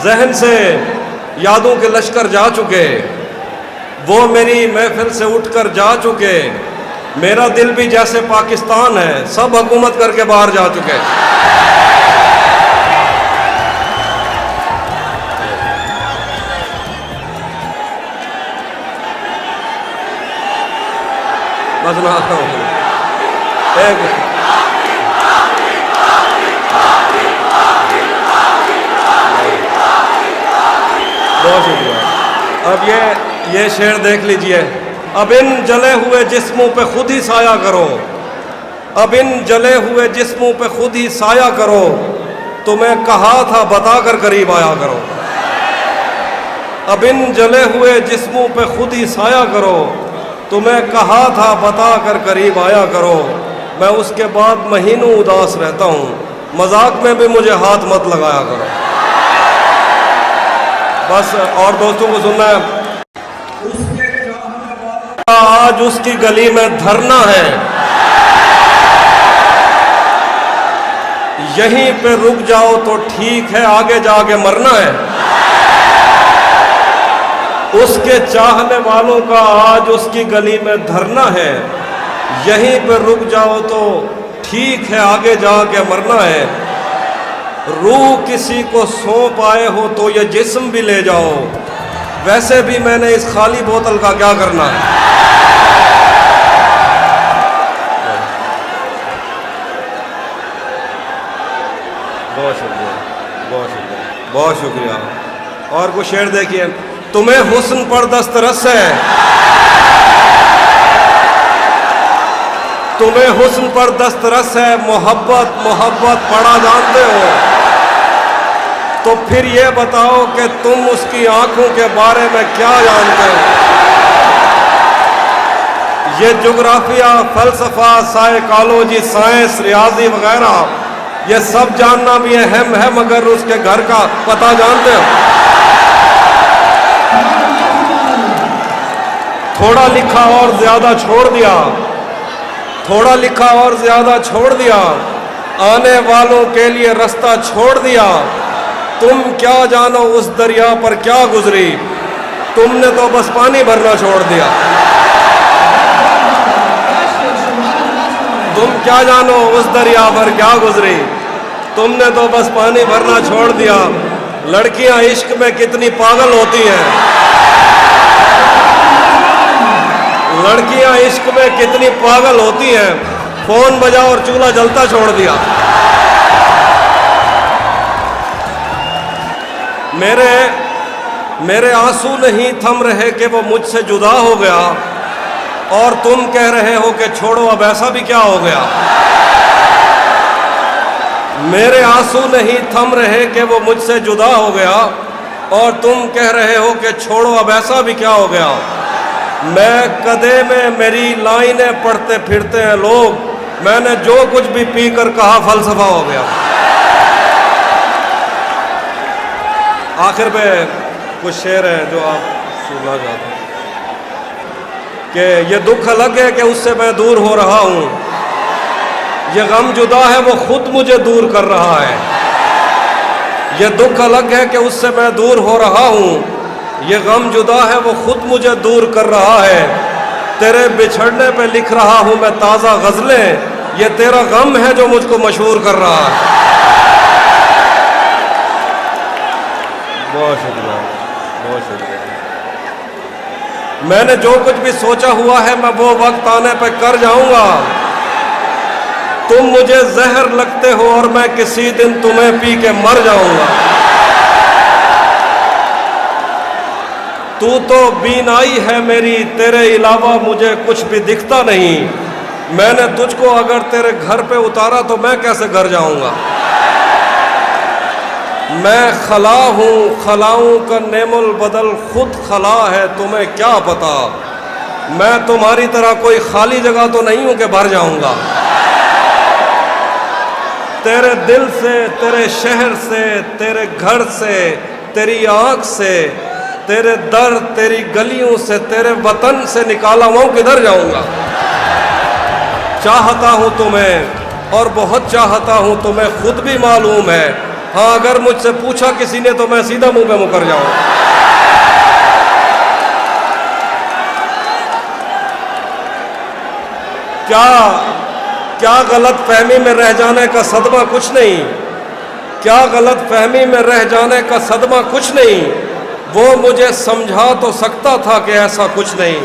जहन से यादों के लश्कर जा चुके, वो मेरी महफिल से उठकर जा चुके। मेरा दिल भी जैसे पाकिस्तान है, सब हुकूमत करके बाहर जा चुके। बस ना एक बहुत शुक्रिया। अब ये शेर देख लीजिए। अब इन जले हुए जिस्मों पे खुद ही साया करो, अब इन जले हुए जिस्मों पे खुद ही साया करो, तुम्हें कहा था बताकर करीब आया करो। अब इन जले हुए जिस्मों पे खुद ही साया करो, तुम्हें कहा था बताकर करीब आया करो। मैं उसके बाद महीनों उदास रहता हूँ, मजाक में भी मुझे हाथ मत लगाया करो। बस और दोस्तों को सुनना है। आज उसकी गली में धरना है, यहीं पे रुक जाओ तो ठीक है, आगे जाके मरना है। उसके चाहने वालों का आज उसकी गली में धरना है, यहीं पे रुक जाओ तो ठीक है, आगे जाके मरना है। रूह किसी को सौंप आए हो तो ये जिस्म भी ले जाओ, वैसे भी मैंने इस खाली बोतल का क्या करना है। बहुत शुक्रिया, बहुत शुक्रिया, बहुत शुक्रिया। और कुछ शेर देखिए। तुम्हें हुस्न पर दस्तरस है, तुम्हें हुस्न पर दस्तरस है, मोहब्बत मोहब्बत पढ़ा जानते हो, तो फिर ये बताओ कि तुम उसकी आंखों के बारे में क्या जानते हो। ये जोग्राफिया, फलसफा, साइकोलॉजी, साइंस, रियाजी वगैरह ये सब जानना भी अहम है, मगर उसके घर का पता जानते हो। थोड़ा लिखा और ज्यादा छोड़ दिया, थोड़ा लिखा और ज्यादा छोड़ दिया, आने वालों के लिए रास्ता छोड़ दिया। तुम क्या जानो उस दरिया पर क्या गुजरी, तुमने तो बस पानी भरना छोड़ दिया। तुम क्या जानो उस दरिया पर क्या गुजरी, तुमने तो बस पानी भरना छोड़ दिया। लड़कियां इश्क में कितनी पागल होती हैं, लड़कियां इश्क में कितनी पागल होती हैं, फोन बजा और चूल्हा जलता छोड़ दिया। मेरे आंसू नहीं थम रहे कि वो मुझसे जुदा हो गया, और तुम कह रहे हो कि छोड़ो अब ऐसा भी क्या हो गया। मेरे आंसू नहीं थम रहे कि वो मुझसे जुदा हो गया, और तुम कह रहे हो कि छोड़ो अब ऐसा भी क्या हो गया। मैं कदे में मेरी लाइनें पढ़ते फिरते हैं लोग, मैंने जो कुछ भी पी कर कहा फलसफा हो गया। आखिर में कुछ शेर है जो आप सुनना चाहते हैं कि ये दुख अलग है कि उससे मैं दूर हो रहा हूँ, ये गम जुदा है वो खुद मुझे दूर कर रहा है। ये दुख अलग है कि उससे मैं दूर हो रहा हूँ, ये गम जुदा है वो खुद मुझे दूर कर रहा है। तेरे बिछड़ने पे लिख रहा हूँ मैं ताज़ा गज़लें, ये तेरा गम है जो मुझको मशहूर कर रहा है। बहुत शुक्रिया, बहुत शुक्रिया। मैंने जो कुछ भी सोचा हुआ है मैं वो वक्त आने पे कर जाऊंगा। तुम मुझे जहर लगते हो और मैं किसी दिन तुम्हें पी के मर जाऊंगा। तू तो बीनाई है मेरी, तेरे अलावा मुझे कुछ भी दिखता नहीं। मैंने तुझको अगर तेरे घर पे उतारा तो मैं कैसे घर जाऊंगा। मैं खला हूँ, खलाऊं का नेमुल बदल खुद खला है, तुम्हें क्या पता। मैं तुम्हारी तरह कोई खाली जगह तो नहीं हूं कि भर जाऊंगा। तेरे दिल से, तेरे शहर से, तेरे घर से, तेरी आंख से, तेरे दर, तेरी गलियों से, तेरे वतन से निकाला हुआ किधर जाऊंगा। चाहता हूं तुम्हें और बहुत चाहता हूं, तुम्हें खुद भी मालूम है। हाँ, अगर मुझसे पूछा किसी ने तो मैं सीधा मुंह पे मुकर जाऊं। क्या गलत फहमी में रह जाने का सदमा कुछ नहीं, क्या गलत फहमी में रह जाने का सदमा कुछ नहीं। वो मुझे समझा तो सकता था कि ऐसा कुछ नहीं।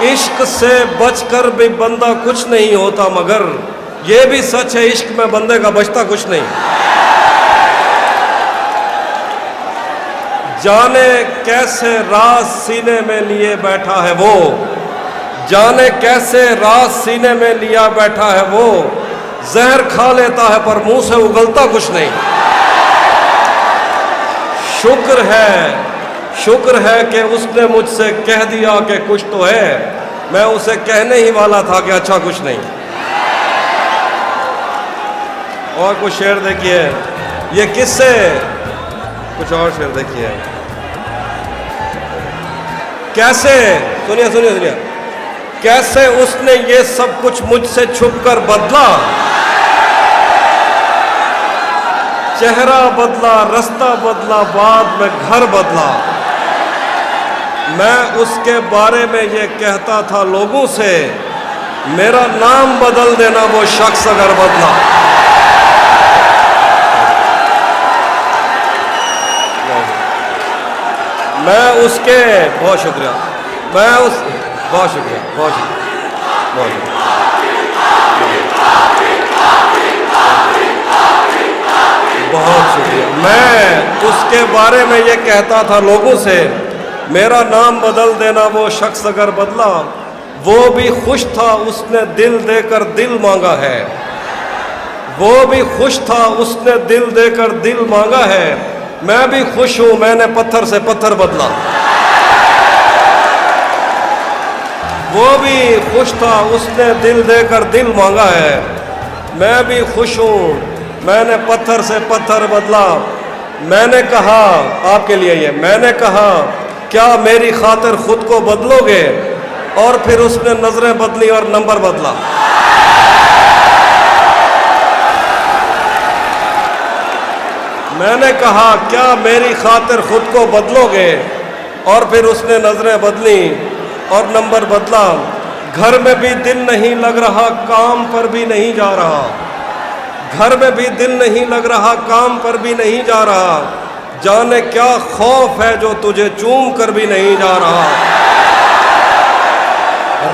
इश्क से बचकर भी बंदा कुछ नहीं होता, मगर ये भी सच है इश्क में बंदे का बचता कुछ नहीं। जाने कैसे राज सीने में लिए बैठा है वो, जाने कैसे राज सीने में लिया बैठा है वो। जहर खा लेता है पर मुंह से उगलता कुछ नहीं। शुक्र है कि उसने मुझसे कह दिया कि कुछ तो है। मैं उसे कहने ही वाला था कि अच्छा कुछ नहीं। और कुछ शेर देखिए, ये किससे, कुछ और शेर देखिए। कैसे, सुनिए, कैसे उसने ये सब कुछ मुझसे छुपकर बदला। चेहरा बदला, रास्ता बदला, बाद में घर बदला। मैं उसके बारे में ये कहता था लोगों से, मेरा नाम बदल देना वो शख्स अगर बदला। मैं उसके, बहुत शुक्रिया, बहुत शुक्रिया। मैं उसके बारे में ये कहता था लोगों से, मेरा नाम बदल देना वो शख्स अगर बदला। वो भी खुश था उसने दिल देकर दिल मांगा है, वो भी खुश था उसने दिल देकर दिल मांगा है। मैं भी खुश हूं मैंने पत्थर से पत्थर बदला। वो भी खुश था उसने दिल देकर दिल मांगा है। मैं भी खुश हूँ मैंने पत्थर से पत्थर बदला। मैंने कहा, आपके लिए ये, मैंने कहा क्या मेरी खातिर खुद को बदलोगे, और फिर उसने नजरें बदली और नंबर बदला। मैंने कहा क्या मेरी खातिर खुद को बदलोगे, और फिर उसने नजरें बदली और नंबर बदला। घर में भी दिल नहीं लग रहा, काम पर भी नहीं जा रहा। घर में भी दिल नहीं लग रहा, काम पर भी नहीं जा रहा। जाने क्या खौफ है जो तुझे चूम कर भी नहीं जा रहा।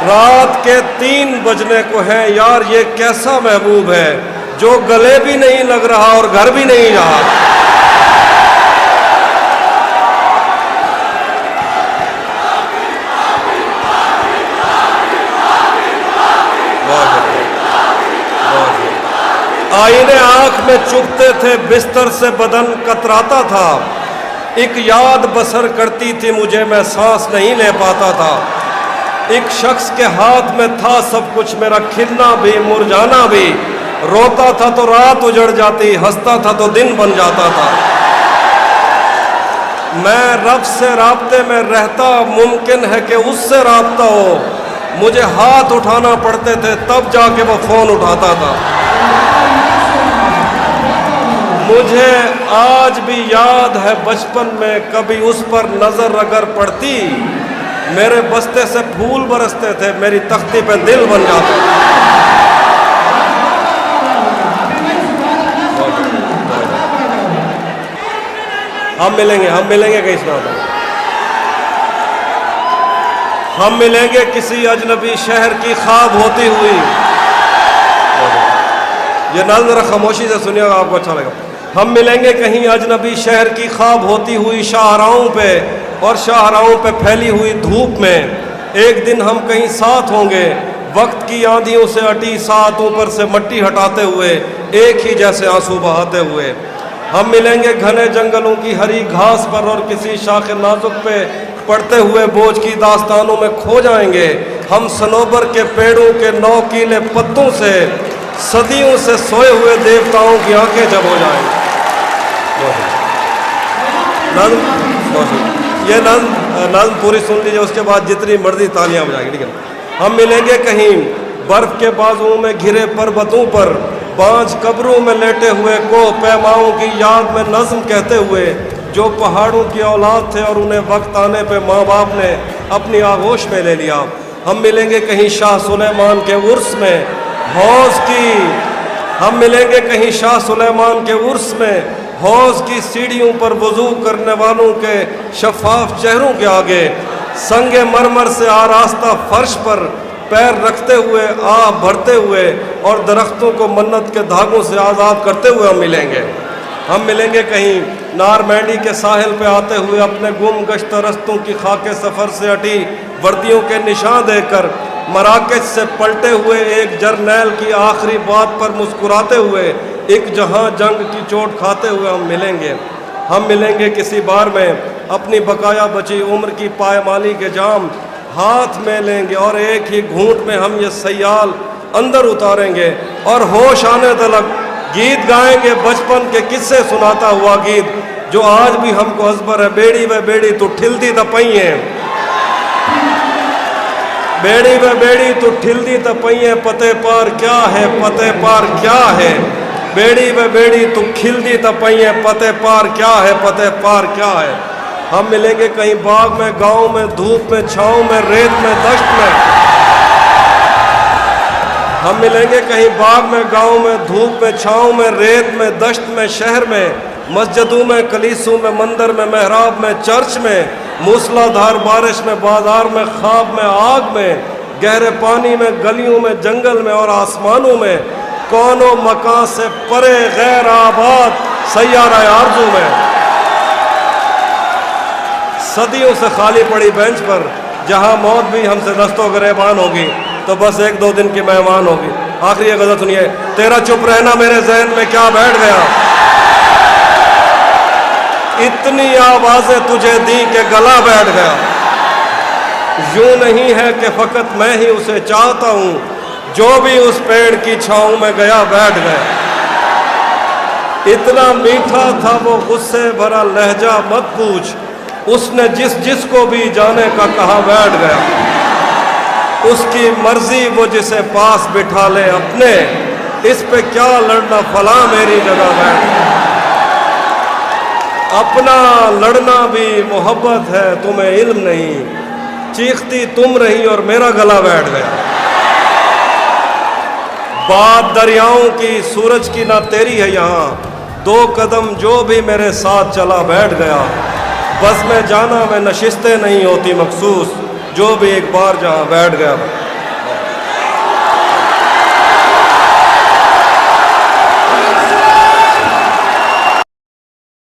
रात के 3 बजने को है यार, ये कैसा महबूब है जो गले भी नहीं लग रहा और घर भी नहीं रहा। आईने आंख में चुभते थे, बिस्तर से बदन कतराता था। एक याद बसर करती थी मुझे, मैं सांस नहीं ले पाता था। एक शख्स के हाथ में था सब कुछ, मेरा खिलना भी मुरझाना भी। रोता था तो रात उजड़ जाती, हंसता था तो दिन बन जाता था। मैं रब से राब्ते में रहता, मुमकिन है कि उससे राब्ता हो। मुझे हाथ उठाना पड़ते थे तब जाके वो फोन उठाता था। मुझे आज भी याद है बचपन में कभी उस पर नजर अगर पड़ती, मेरे बस्ते से फूल बरसते थे, मेरी तख्ती पे दिल बन जाता। हम मिलेंगे कहीं सुना था। हम मिलेंगे किसी अजनबी शहर की ख्वाब होती हुई। ये नाम जरा खामोशी से सुनिएगा, आपको अच्छा लगेगा। हम मिलेंगे कहीं अजनबी शहर की ख्वाब होती हुई शाहराहों पे, और शाहराहों पे फैली हुई धूप में। एक दिन हम कहीं साथ होंगे, वक्त की आंधियों से अटी साथ, ऊपर से मिट्टी हटाते हुए, एक ही जैसे आंसू बहाते हुए। हम मिलेंगे घने जंगलों की हरी घास पर, और किसी शाख नाजुक पे पड़ते हुए बोझ की दास्तानों में खो जाएंगे। हम सनोबर के पेड़ों के नौकीले पत्तों से, सदियों से सोए हुए देवताओं की आंखें जब हो जाएंगी। ये नज़्म पूरी सुन लीजिए, उसके बाद जितनी मर्जी तालियां बजाएंगे, ठीक है। हम मिलेंगे कहीं बर्फ के बाजुओं में घिरे पर्वतों पर, बांझ कब्रों में लेटे हुए को पैमाओं की याद में नज्म कहते हुए, जो पहाड़ों की औलाद थे और उन्हें वक्त आने पे माँ बाप ने अपनी आगोश में ले लिया। हम मिलेंगे कहीं शाह सुलेमान के उर्स में हौज की, हम मिलेंगे कहीं शाह सुलेमान के उर्स में हौज की सीढ़ियों पर वजू करने वालों के शफाफ चेहरों के आगे, संगे मरमर से आरास्ता फर्श पर पैर रखते हुए आह भरते हुए और दरख्तों को मन्नत के धागों से आज़ाद करते हुए हम मिलेंगे। हम मिलेंगे कहीं नारमैंडी के साहिल पे आते हुए अपने गुम गश्त रस्तों की खाके सफ़र से हटी वर्दियों के निशान देकर, मराकज से पलटे हुए एक जर्नैल की आखिरी बात पर मुस्कुराते हुए, एक जहां जंग की चोट खाते हुए हम मिलेंगे। हम मिलेंगे किसी बार में अपनी बकाया बची उम्र की पायमाली के जाम हाथ में लेंगे और एक ही घूंट में हम ये सयाल अंदर उतारेंगे और होश आने तलक गीत गाएंगे, बचपन के किस्से सुनाता हुआ गीत जो आज भी हमको हज़बर है। बेड़ी व बेड़ी तू ठिलदी त पईए, बेड़ी व बेड़ी तू ठिलदी त पईए, पते पार क्या है, पते पार क्या है। बेड़ी व बेड़ी तू खिलदी त पईए, पते पार क्या है, पते पार क्या है। हम मिलेंगे कहीं बाग में, गांव में, धूप में, छाँव में, रेत में, दश्त में। हम मिलेंगे कहीं बाग में, गांव में, धूप में, छाँव में, रेत में, दश्त में, शहर में, मस्जिदों में, कलीसों में, मंदिर में, मेहराब में, चर्च में, मूसलाधार बारिश में, बाजार में, ख्वाब में, आग में, गहरे पानी में, गलियों में, जंगल में और आसमानों में, कौनो मकान से परे गैर आबाद सैयारा आरज़ू में, सदियों से खाली पड़ी बेंच पर जहां मौत भी हमसे दस्तों गिरबान होगी तो बस एक दो दिन की मेहमान होगी। आखिरी गज़ल सुनिए। तेरा चुप रहना मेरे जहन में क्या बैठ गया, इतनी आवाजें तुझे दी के गला बैठ गया। यूं नहीं है कि फकत मैं ही उसे चाहता हूं, जो भी उस पेड़ की छांव में गया बैठ गया। इतना मीठा था वो गुस्से भरा लहजा मत पूछ, उसने जिसको भी जाने का कहा बैठ गया। उसकी मर्जी वो जिसे पास बिठा ले अपने, इस पे क्या लड़ना फला मेरी जगह बैठ गया। अपना लड़ना भी मोहब्बत है तुम्हें इल्म नहीं, चीखती तुम रही और मेरा गला बैठ गया। बात दरियाओं की सूरज की ना तेरी है यहाँ, दो कदम जो भी मेरे साथ चला बैठ गया। बस में जाना में नशिस्तें नहीं होती मखसूस, जो भी एक बार जहाँ बैठ गया।